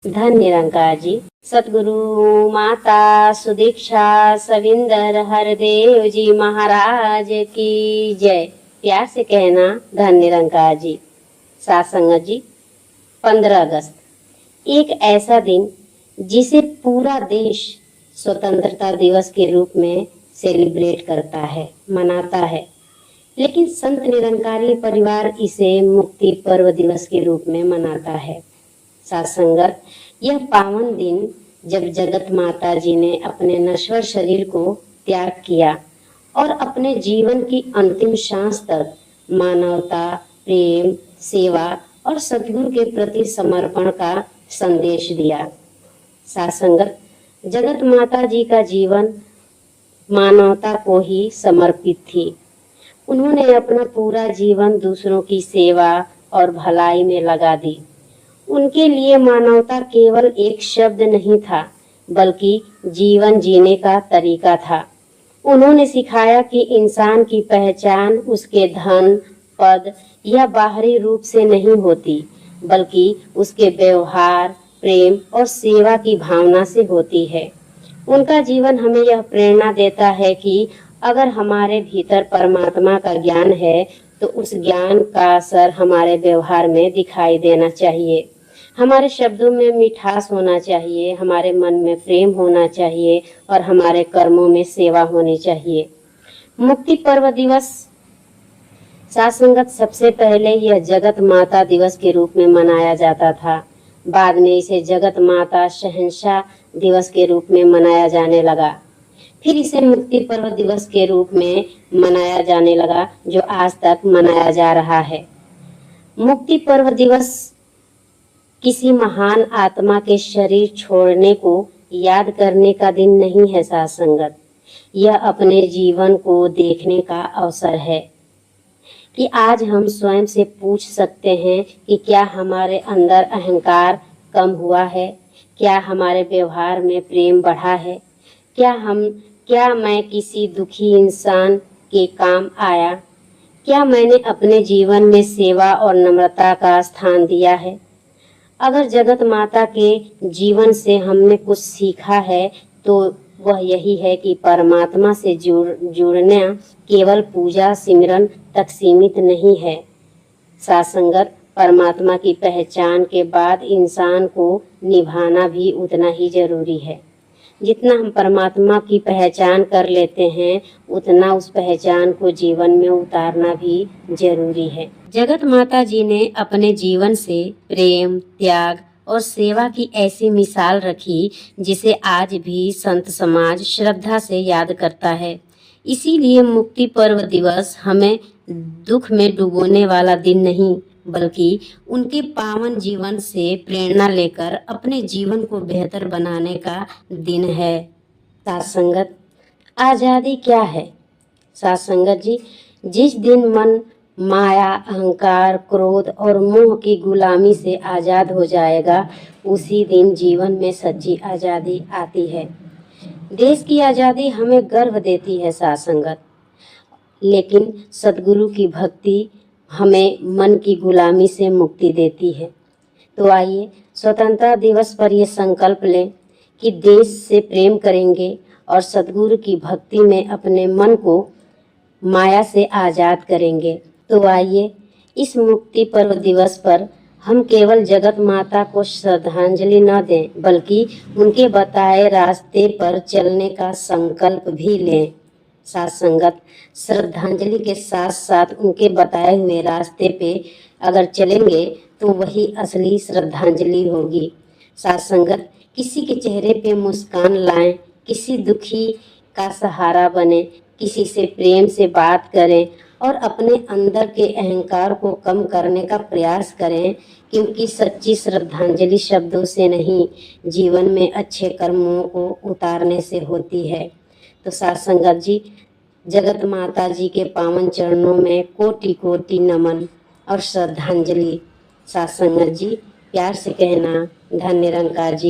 धन निरंकार जी। सतगुरु माता सुदीक्षा सविंदर हरदेव जी महाराज की जय। प्यार से कहना धन निरंकार जी। सासंगत जी, 15 अगस्त एक ऐसा दिन जिसे पूरा देश स्वतंत्रता दिवस के रूप में सेलिब्रेट करता है, मनाता है, लेकिन संत निरंकारी परिवार इसे मुक्ति पर्व दिवस के रूप में मनाता है। सासंगत, यह पावन दिन जब जगत माता जी ने अपने नश्वर शरीर को त्याग किया और अपने जीवन की अंतिम सांस तक मानवता, प्रेम, सेवा और सतगुरु के प्रति समर्पण का संदेश दिया। सासंगत, जगत माता जी का जीवन मानवता को ही समर्पित थी। उन्होंने अपना पूरा जीवन दूसरों की सेवा और भलाई में लगा दी। उनके लिए मानवता केवल एक शब्द नहीं था, बल्कि जीवन जीने का तरीका था। उन्होंने सिखाया कि इंसान की पहचान उसके धन, पद या बाहरी रूप से नहीं होती, बल्कि उसके व्यवहार, प्रेम और सेवा की भावना से होती है। उनका जीवन हमें यह प्रेरणा देता है कि अगर हमारे भीतर परमात्मा का ज्ञान है तो उस ज्ञान का असर हमारे व्यवहार में दिखाई देना चाहिए। हमारे शब्दों में मिठास होना चाहिए, हमारे मन में प्रेम होना चाहिए और हमारे कर्मों में सेवा होनी चाहिए। मुक्ति पर्व दिवस सासंगत, सबसे पहले यह जगत माता दिवस के रूप में मनाया जाता था। बाद में इसे जगत माता शहंशाह दिवस के रूप में मनाया जाने लगा। फिर इसे मुक्ति पर्व दिवस के रूप में मनाया जाने लगा, जो आज तक मनाया जा रहा है। मुक्ति पर्व दिवस किसी महान आत्मा के शरीर छोड़ने को याद करने का दिन नहीं है सासंगत। यह अपने जीवन को देखने का अवसर है कि आज हम स्वयं से पूछ सकते हैं कि क्या हमारे अंदर अहंकार कम हुआ है, क्या हमारे व्यवहार में प्रेम बढ़ा है, क्या मैं किसी दुखी इंसान के काम आया, क्या मैंने अपने जीवन में सेवा और नम्रता का स्थान दिया है। अगर जगत माता के जीवन से हमने कुछ सीखा है तो वह यही है कि परमात्मा से जुड़ना केवल पूजा सिमरन तक सीमित नहीं है। सासंगत, परमात्मा की पहचान के बाद इंसान को निभाना भी उतना ही जरूरी है। जितना हम परमात्मा की पहचान कर लेते हैं, उतना उस पहचान को जीवन में उतारना भी जरूरी है। जगत माता जी ने अपने जीवन से प्रेम, त्याग और सेवा की ऐसी मिसाल रखी जिसे आज भी संत समाज श्रद्धा से याद करता है। इसीलिए मुक्ति पर्व दिवस हमें दुख में डुबोने वाला दिन नहीं, बल्कि उनके पावन जीवन से प्रेरणा लेकर अपने जीवन को बेहतर बनाने का दिन है। सासंगत, आजादी क्या है? सासंगत जी, जिस दिन मन माया, अहंकार, क्रोध और मोह की गुलामी से आजाद हो जाएगा, उसी दिन जीवन में सच्ची आजादी आती है। देश की आजादी हमें गर्व देती है सासंगत, लेकिन सतगुरु की भक्ति हमें मन की गुलामी से मुक्ति देती है। तो आइए स्वतंत्रता दिवस पर यह संकल्प लें कि देश से प्रेम करेंगे और सतगुरु की भक्ति में अपने मन को माया से आजाद करेंगे। तो आइए इस मुक्ति पर्व दिवस पर हम केवल जगत माता को श्रद्धांजलि न दें, बल्कि उनके बताए रास्ते पर चलने का संकल्प भी लें। सासंगत, श्रद्धांजलि के साथ साथ उनके बताए हुए रास्ते पे अगर चलेंगे तो वही असली श्रद्धांजलि होगी। सासंगत, किसी के चेहरे पे मुस्कान लाएं, किसी दुखी का सहारा बने, किसी से प्रेम से बात करें और अपने अंदर के अहंकार को कम करने का प्रयास करें, क्योंकि सच्ची श्रद्धांजलि शब्दों से नहीं, जीवन में अच्छे कर्मों को उतारने से होती है। तो सासंगत जी, जगत माता जी के पावन चरणों में कोटि कोटि नमन और श्रद्धांजलि। सासंगत जी, प्यार से कहना धन निरंकार जी